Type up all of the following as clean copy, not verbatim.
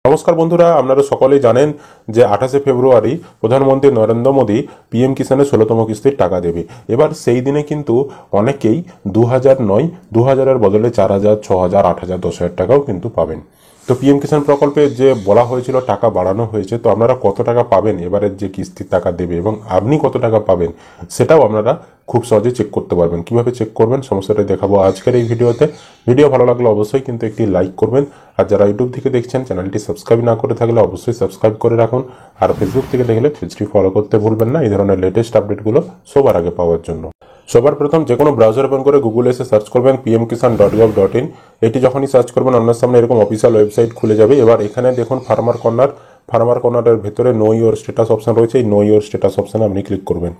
নমস্কার বন্ধুরা, আপনারা সকলেই জানেন যে 28শে ফেব্রুয়ারি প্রধানমন্ত্রী নরেন্দ্র মোদী পিএম কিষানের 16তম কিস্তির টাকা দেবে। এবার সেই দিনে কিন্তু অনেকেই 2000 নয় 2000-এর বদলে 4000, 6000, 8000, 10,000 টাকাও কিন্তু পাবেন। তো পিএম কিষাণ প্রকল্পে যে বলা হয়েছিল টাকা বাড়ানো হয়েছে, তো আপনারা কত টাকা পাবেন এবারের যে কিস্তির টাকা দেবে এবং আপনি কত টাকা পাবেন সেটাও আপনারা খুব সহজে চেক করতে পারবেন। কিভাবে চেক করবেন সমস্যাটা দেখাবো আজকের এই ভিডিওতে। ভিডিও ভালো লাগলে অবশ্যই কিন্তু একটি লাইক করবেন, আর যারা ইউটিউব থেকে দেখছেন চ্যানেলটি সাবস্ক্রাইব না করে থাকলে অবশ্যই সাবস্ক্রাইব করে রাখুন, আর ফেসবুক থেকে দেখলে পেজটি ফলো করতে ভুলবেন না এই ধরনের লেটেস্ট আপডেটগুলো সবার আগে পাওয়ার জন্য। সবার প্রথম যে কোনো ব্রাউজার ওপেন করে গুগলে এসে সার্চ করবেন pmkisan.gov.in। এটি যখনই সার্চ করবেন আপনার সামনে এরকম অফিসিয়াল ওয়েবসাইট খুলে যাবে। এবার এখানে দেখুন ফার্মার কর্নারের ভেতরে নো ইওর স্ট্যাটাস অপশন রয়েছে। এই নো ইওর স্ট্যাটাস অপশানে আপনি ক্লিক করবেন।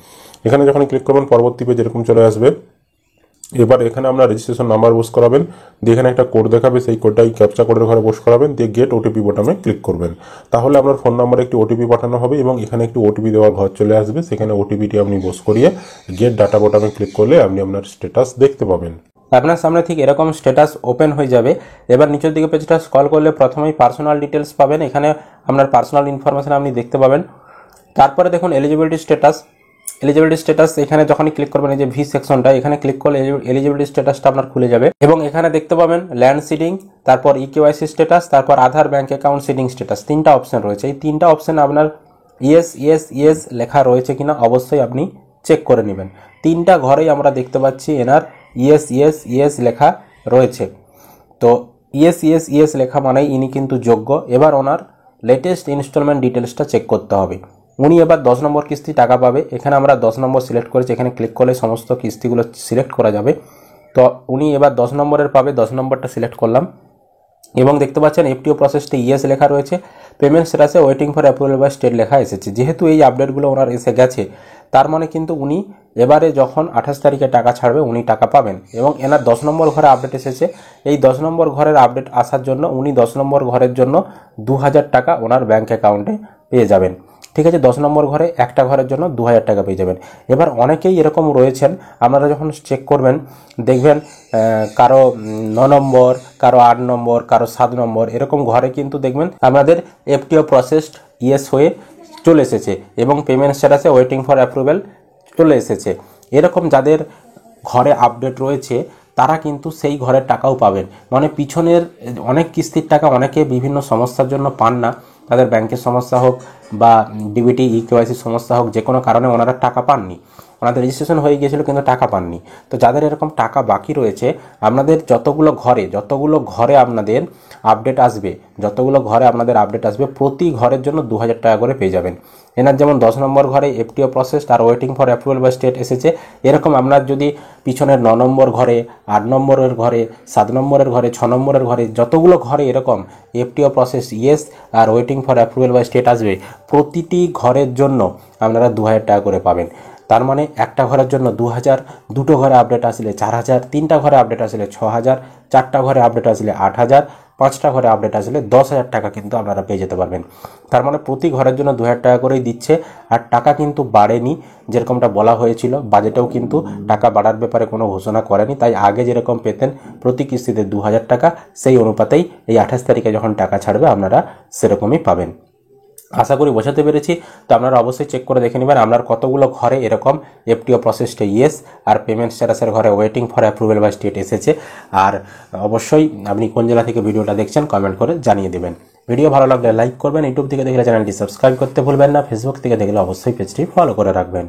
এখানে যখন ক্লিক করবেন পরবর্তী পেজ এরকম চলে আসবে। এবার এখানে আপনার রেজিস্ট্রেশন নাম্বার পোস্ট করাবেন, দিয়ে এখানে একটা কোড দেখাবে, সেই কোডটাই ক্যাপচা কোডের ঘরে পোস্ট করাবেন, দিয়ে গেট ওটিপি বোতামে ক্লিক করবেন। তাহলে আপনার ফোন নাম্বারে একটি ওটিপি পাঠানো হবে এবং এখানে একটি ওটিপি দেওয়ার ঘর চলে আসবে। সেখানে ওটিপিটি আপনি পোস্ট করিয়ে গেট ডাটা বোতামে ক্লিক করলে আপনি আপনার স্ট্যাটাস দেখতে পাবেন। আপনার সামনে ঠিক এরকম স্ট্যাটাস ওপেন হয়ে যাবে। এবার নিচের দিকে পেজটা স্ক্রল করলে প্রথমেই পার্সোনাল ডিটেলস পাবেন। এখানে আপনার পার্সোনাল ইনফরমেশন আপনি দেখতে পাবেন। তারপরে দেখুন এলিজিবিলিটি স্ট্যাটাস এখানে যখনই ক্লিক করবেন, এই যে ভি সেকশনটা এখানে ক্লিক করলে এলিজিবিলিটি স্ট্যাটাসটা আপনার খুলে যাবে এবং এখানে দেখতে পাবেন ল্যান্ড সিডিং, তারপর ইকেওয়াইসি স্ট্যাটাস, তারপর আধার ব্যাংক অ্যাকাউন্ট সিডিং স্ট্যাটাস। তিনটা অপশন রয়েছে। এই তিনটা অপশন আপনার ইয়েস লেখা রয়েছে কিনা অবশ্যই আপনি চেক করে নেবেন। তিনটা ঘরেই আমরা দেখতে পাচ্ছি এনার ইয়েস লেখা রয়েছে। তো ইয়েস লেখা মানেই ইনি কিন্তু যোগ্য। এবার ওনার লেটেস্ট ইনস্টলমেন্ট ডিটেলসটা চেক করতে হবে। উনি এবার 10 নম্বর কিস্তি টাকা পাবে। এখানে আমরা 10 নম্বর সিলেক্ট করেছি, এখানে ক্লিক করলে সমস্ত কিস্তিগুলো সিলেক্ট করা যাবে। তো উনি এবার 10 নম্বরের পাবে, 10 নম্বরটা সিলেক্ট করলাম এবং দেখতে পাচ্ছেন এফটিও প্রসেসটি ইয়েস লেখা রয়েছে। পেমেন্ট স্ট্যাটাসে waiting for approval by state লেখা এসেছে। যেহেতু এই আপডেটগুলো ওনার এসে গেছে, তার মানে কিন্তু উনি এবারে যখন 28 তারিখে টাকা ছাড়বে উনি টাকা পাবেন। এবং এনার 10 নম্বর ঘরে আপডেট এসেছে। এই 10 নম্বর ঘরের আপডেট আসার জন্য উনি 10 নম্বর ঘরের জন্য 2000 টাকা ওনার ব্যাঙ্ক অ্যাকাউন্টে পেয়ে যাবেন। ঠিক আছে, 10 নম্বর ঘরে একটা ঘরের জন্য 2000 টাকা পেয়ে যাবেন। এবার অনেকেই এরকম রয়েছেন, আপনারা যখন চেক করবেন দেখবেন কারো 9 নম্বর, কারো 8 নম্বর, কারো 7 নম্বর এরকম ঘরে কিন্তু দেখবেন আপনাদের এফটিও প্রসেসড ইয়েস হয়ে চলে এসেছে এবং পেমেন্ট স্ট্যাটাসে ওয়েটিং ফর অ্যাপ্রুভাল চলে এসেছে। এরকম যাদের ঘরে আপডেট রয়েছে তারা কিন্তু সেই ঘরের টাকাও পাবেন। মানে পিছনের অনেক কিস্তির টাকা অনেকে বিভিন্ন সমস্যার জন্য পান না। তাদের ব্যাংকের সমস্যা হোক বা ডিবিটি ইকেওয়াইসির সমস্যা হোক, যে কোনো কারণে ওনারা টাকা পাননি, ওনাদের রেজিস্ট্রেশন হয়ে গিয়েছিল কিন্তু টাকা পাননি। তো যাদের এরকম টাকা বাকি রয়েছে, আপনাদের যতগুলো ঘরে আপনাদের আপডেট আসবে প্রতি ঘরের জন্য 2000 টাকা করে পেয়ে যাবেন। এনার যেমন 10 নম্বর ঘরে এফটিও প্রসেস আর waiting for approval by state এসেছে, এরকম আপনার যদি পিছনের 9 নম্বর ঘরে, 8 নম্বরের ঘরে, 7 নম্বরের ঘরে, 6 নম্বরের ঘরে যতগুলো ঘরে এরকম এফটিও প্রসেস ইয়েস আর waiting for approval by state আসবে, প্রতিটি ঘরের জন্য আপনারা 2000 টাকা করে পাবেন। তার মানে একটা ঘরের জন্য 2000, দুটো ঘরে আপডেট আসলে 4000, তিনটা ঘরে আপডেট আসলে 6000, চারটা ঘরে আপডেট আসলে 8000, পাঁচটা ঘরে আপডেট আসলে 10,000 টাকা কিন্তু আপনারা পেয়ে যেতে পারবেন। তার মানে প্রতি ঘরের জন্য 2000 টাকা করেই দিচ্ছে। আর টাকা কিন্তু বাড়েনি, যেরকমটা বলা হয়েছিল বাজেটেও কিন্তু টাকা বাড়ার ব্যাপারে কোনো ঘোষণা করেনি। তাই আগে যেরকম পেতেন প্রতি কিস্তিতে 2000 টাকা, সেই অনুপাতেই এই 28 তারিখে যখন টাকা ছাড়বে আপনারা সেরকমই পাবেন। আশা করি বোঝাতে পেরেছি। তো আপনারা অবশ্যই চেক করে দেখে নেবেন আপনার কতগুলো ঘরে এরকম এফটিও প্রসেসটা ইয়েস আর পেমেন্ট স্ট্যাটাসের ঘরে waiting for approval by state এসেছে। আর অবশ্যই আপনি কোন জেলা থেকে ভিডিওটা দেখছেন কমেন্ট করে জানিয়ে দেবেন। ভিডিও ভালো লাগলে লাইক করবেন, ইউটিউব থেকে দেখলে চ্যানেলটি সাবস্ক্রাইব করতে ভুলবেন না, ফেসবুক থেকে দেখলে অবশ্যই পেজটি ফলো করে রাখবেন।